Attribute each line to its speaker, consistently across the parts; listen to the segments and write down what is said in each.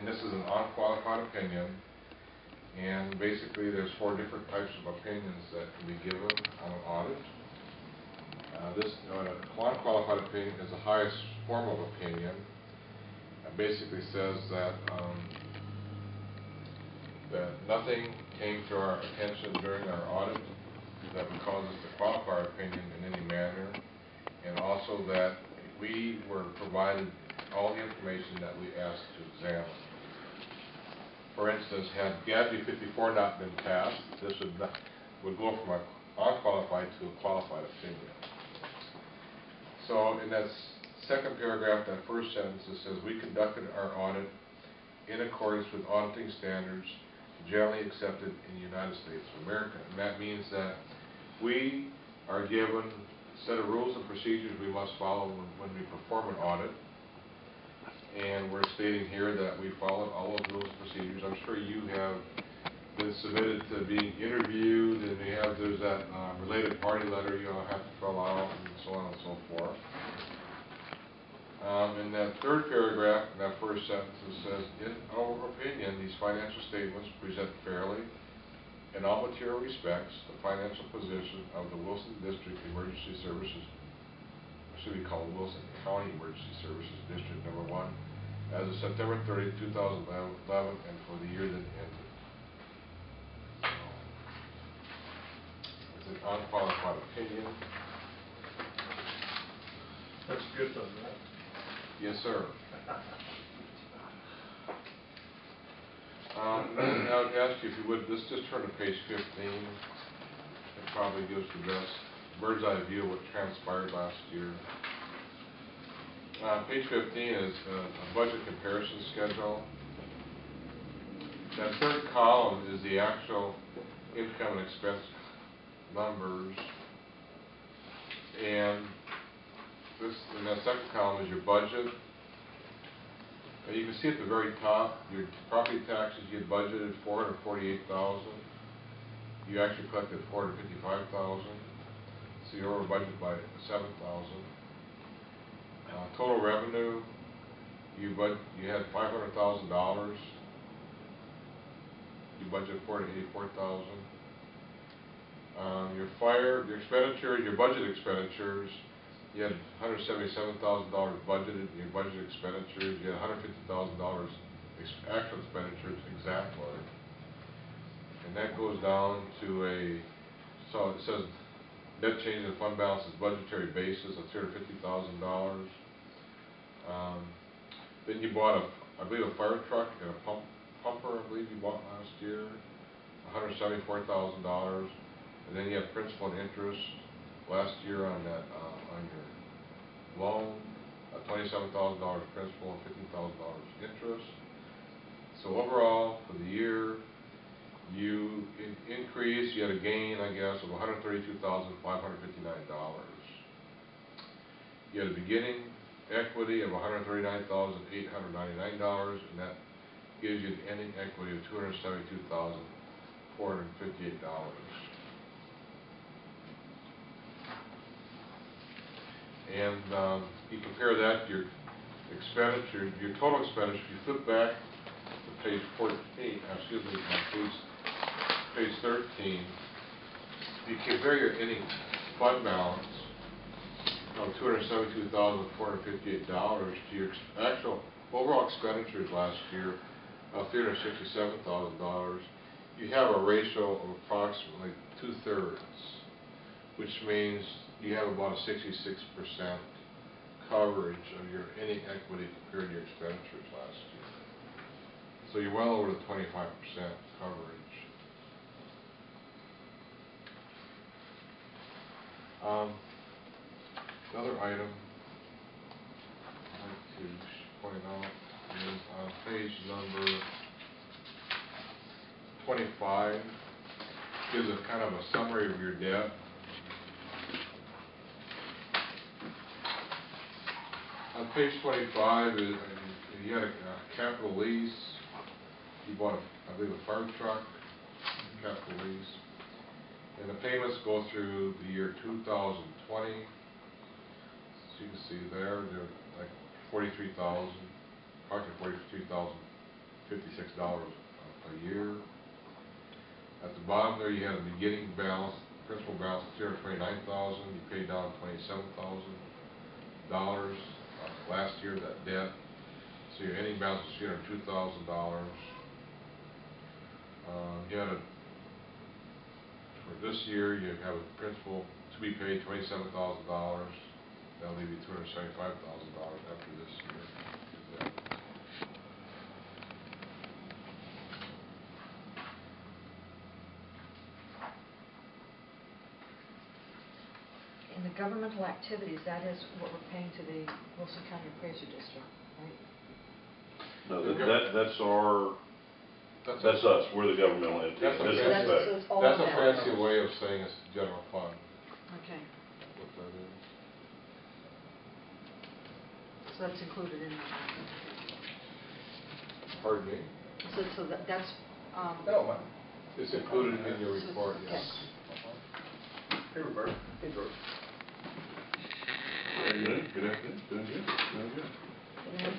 Speaker 1: And this is an unqualified opinion, and basically there's 4 different types of opinions that can be given on an audit. This unqualified opinion is the highest form of opinion. It basically says that that nothing came to our attention during our audit that would cause us to qualify our opinion in any manner, and also that we were provided all the information that we asked to examine. For instance, had GASB 54 not been passed, this would go from an unqualified to a qualified opinion. So in that second paragraph, that first sentence, it says, we conducted our audit in accordance with auditing standards generally accepted in the United States of America. And that means that we are given a set of rules and procedures we must follow when we perform an audit. And we're stating here that we followed all those rules and procedures. I'm sure you have been submitted to being interviewed, and there's that related party letter you have to fill out, and so on and so forth. In that third paragraph, in that first sentence, it says, in our opinion, these financial statements present fairly, in all material respects, the financial position of the Wilson District Emergency Services, or should be called Wilson County Emergency Services District Number 1, as of September 30, 2011, and for the year that ended. It's an unqualified opinion.
Speaker 2: That's good, doesn't it?
Speaker 1: Yes, sir. And I would ask you if you would, let's just turn to page 15. It probably gives the best bird's eye view of what transpired last year. Page 15 is a budget comparison schedule. That third column is the actual income and expense numbers, and in that second column is your budget. You can see at the very top, your property taxes, you had budgeted $448,000. You actually collected $455,000. So you're over budget by $7,000. Total revenue, you had $500,000. You budgeted $484,000. Your expenditures, your budget expenditures, you had $177,000 budgeted in your budget expenditures. You had $150,000 actual expenditures exactly. And that goes down to so it says net change in fund balance is budgetary basis of $250,000. Then you bought I believe a fire truck and a pumper, I believe you bought last year, $174,000. And then you have principal and interest last year on that on your loan, $27,000 principal and $50,000 interest. So overall, for the year, you increased. You had a gain, I guess, of $132,559. You had a beginning equity of $139,899, and that gives you an ending equity of $272,458. And you compare that to your expenditure, your total expenditure. You flip back to page 14, excuse me, page 13. You compare your ending fund balance of $272,458 to your actual overall expenditures last year of $367,000. You have a ratio of approximately 2/3, which means you have about a 66% coverage of your ending equity compared to your expenditures last year. So you're well over the 25% coverage. Another item I'd like to point out is on page number 25, gives a kind of a summary of your debt. On page 25, you had a capital lease. You bought, I believe, a fire truck, capital lease. And the payments go through the year 2020. So you can see there, they're like $43,000, approximately $43,000 $56 a year. At the bottom there, you had a beginning balance, principal balance of $329,000. You paid down $27,000 last year, that debt. So your ending balance is $302,000. You had for this year, you have a principal to be paid $27,000. That'll leave you $275,000 after this year.
Speaker 3: In the governmental activities, that is what we're paying to the Wilson County Appraiser District, right?
Speaker 4: No, that's our, that's us, we're the governmental entity.
Speaker 1: That's a
Speaker 4: This
Speaker 1: fancy-
Speaker 4: is
Speaker 3: So
Speaker 4: that.
Speaker 3: it's all
Speaker 1: That's a
Speaker 3: that.
Speaker 1: fancy way of saying it's general fund.
Speaker 3: Okay,
Speaker 1: What that is.
Speaker 3: so that's included in that.
Speaker 1: Pardon me?
Speaker 3: So that's,
Speaker 2: No,
Speaker 1: It's included in your
Speaker 3: So-
Speaker 1: report,
Speaker 3: okay.
Speaker 1: yes.
Speaker 2: hey, Roberta. Hey, George.
Speaker 4: Very good, good afternoon, doing good, doing good.
Speaker 3: yeah.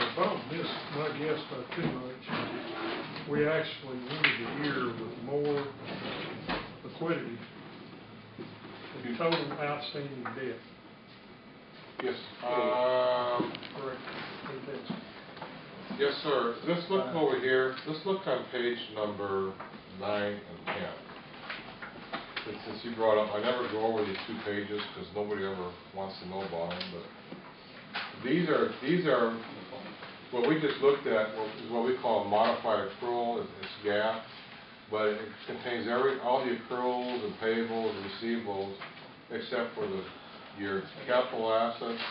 Speaker 2: If I don't miss my guess by too much, we actually ended the year with more liquidity than total outstanding debt.
Speaker 1: Yes.
Speaker 2: Correct.
Speaker 1: Yes, sir. Let's look over here. Let's look on page number 9 and 10. Since you brought up, I never go over these two pages because nobody ever wants to know about them. But these are what we just looked at. Is what we call a modified accrual. It's GAAP, but it contains all the accruals and payables and receivables except for your capital assets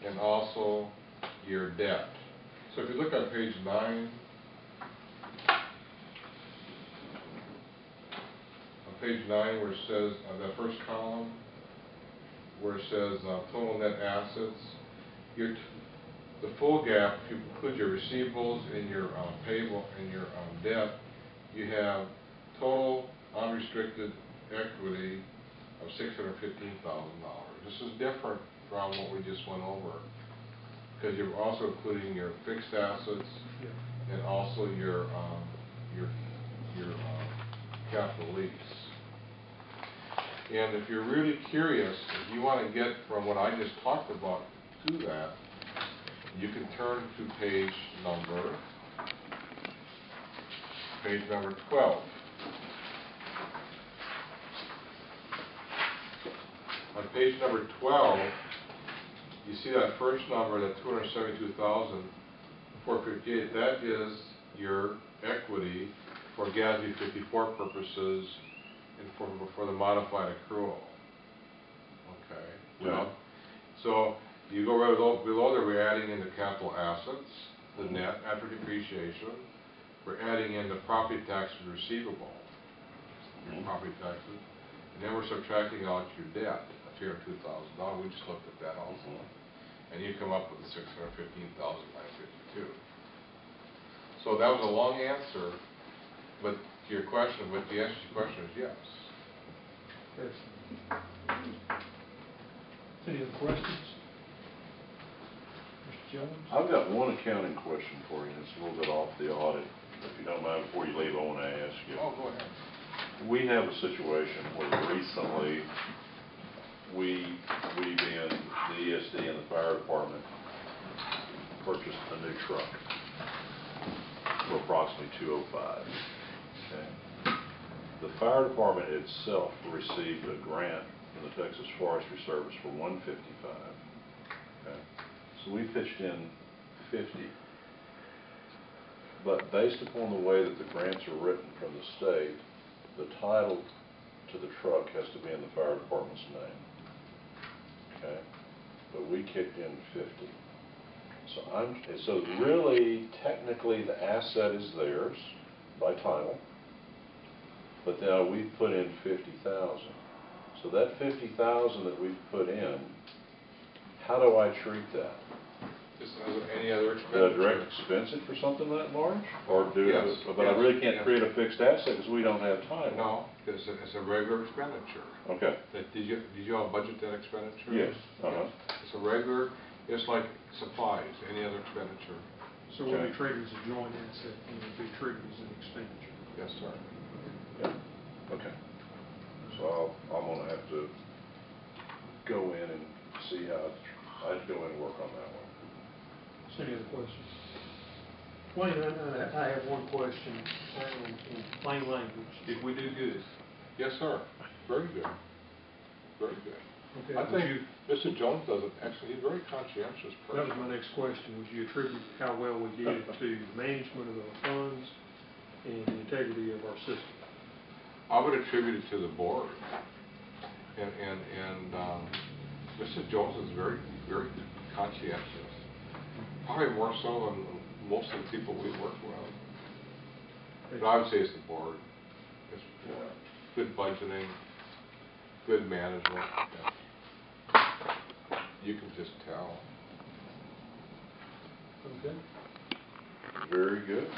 Speaker 1: and also your debt. So if you look on page 9, on page 9 where it says, on that first column, where it says total net assets, the full gap, if you include your receivables and your payable and your debt, you have total unrestricted equity of $615,000. This is different from what we just went over, because you're also including your fixed assets and also your capital lease. And if you're really curious, if you want to get from what I just talked about to that, you can turn to page number 12. On page number 12, you see that first number, that $272,458. That is your equity for GASB 54 purposes and for the modified accrual. Okay. Well, so you go right below there. We're adding in the capital assets, the net after depreciation. We're adding in the property taxes receivable, your property taxes, and then we're subtracting out your debt of $202,000. We just looked at that also, and you come up with the $615,952. So that was a long answer, but to your question, but the answer to your question is yes.
Speaker 2: Yes. Any other questions? Mr. Jones?
Speaker 4: I've got one accounting question for you, and it's a little bit off the audit. If you don't mind, before you leave, I want to ask you.
Speaker 1: Oh, go ahead.
Speaker 4: We have a situation where recently we being the ESD and the fire department, purchased a new truck for approximately $205,000. Okay. The fire department itself received a grant from the Texas Forestry Service for $155,000. Okay. So we pitched in $50,000. But based upon the way that the grants are written from the state, the title to the truck has to be in the fire department's name. Okay? But we kicked in $50,000. So really, technically, the asset is theirs by title, but now we've put in $50,000. So that $50,000 that we've put in, how do I treat that?
Speaker 1: Just as any other
Speaker 4: Do I
Speaker 1: expenditure.
Speaker 4: direct expense it for something that large? Or
Speaker 1: Yes,
Speaker 4: but I really can't
Speaker 1: yes.
Speaker 4: create a fixed asset because we don't have title.
Speaker 1: No, it's a regular expenditure.
Speaker 4: Okay.
Speaker 1: Did you all budget that expenditure?
Speaker 4: Yes. Uh-huh.
Speaker 1: It's a regular, It's like supplies, any other expenditure.
Speaker 2: So it would be
Speaker 4: Okay.
Speaker 2: treated as a joint asset, and it would be treated as an expenditure.
Speaker 1: Yes, sir.
Speaker 4: Yeah, okay. So I'm gonna have to go in and see how, I have to go in and work on that one.
Speaker 2: So any other questions? Wayne, I have one question, in plain language. Did we do good?
Speaker 1: Yes, sir. Very good. Very good.
Speaker 2: Okay,
Speaker 1: I
Speaker 2: would
Speaker 1: think
Speaker 2: you-
Speaker 1: Mr. Jones does it, actually, he's a very conscientious person.
Speaker 2: That was my next question. Would you attribute how well we did to management of our funds and the integrity of our system?
Speaker 1: I would attribute it to the board. And Mr. Jones is very, very conscientious. Probably more so than most of the people we work with. But I would say it's the board. It's good budgeting, good management. You can just tell.
Speaker 2: Okay.
Speaker 4: Very good.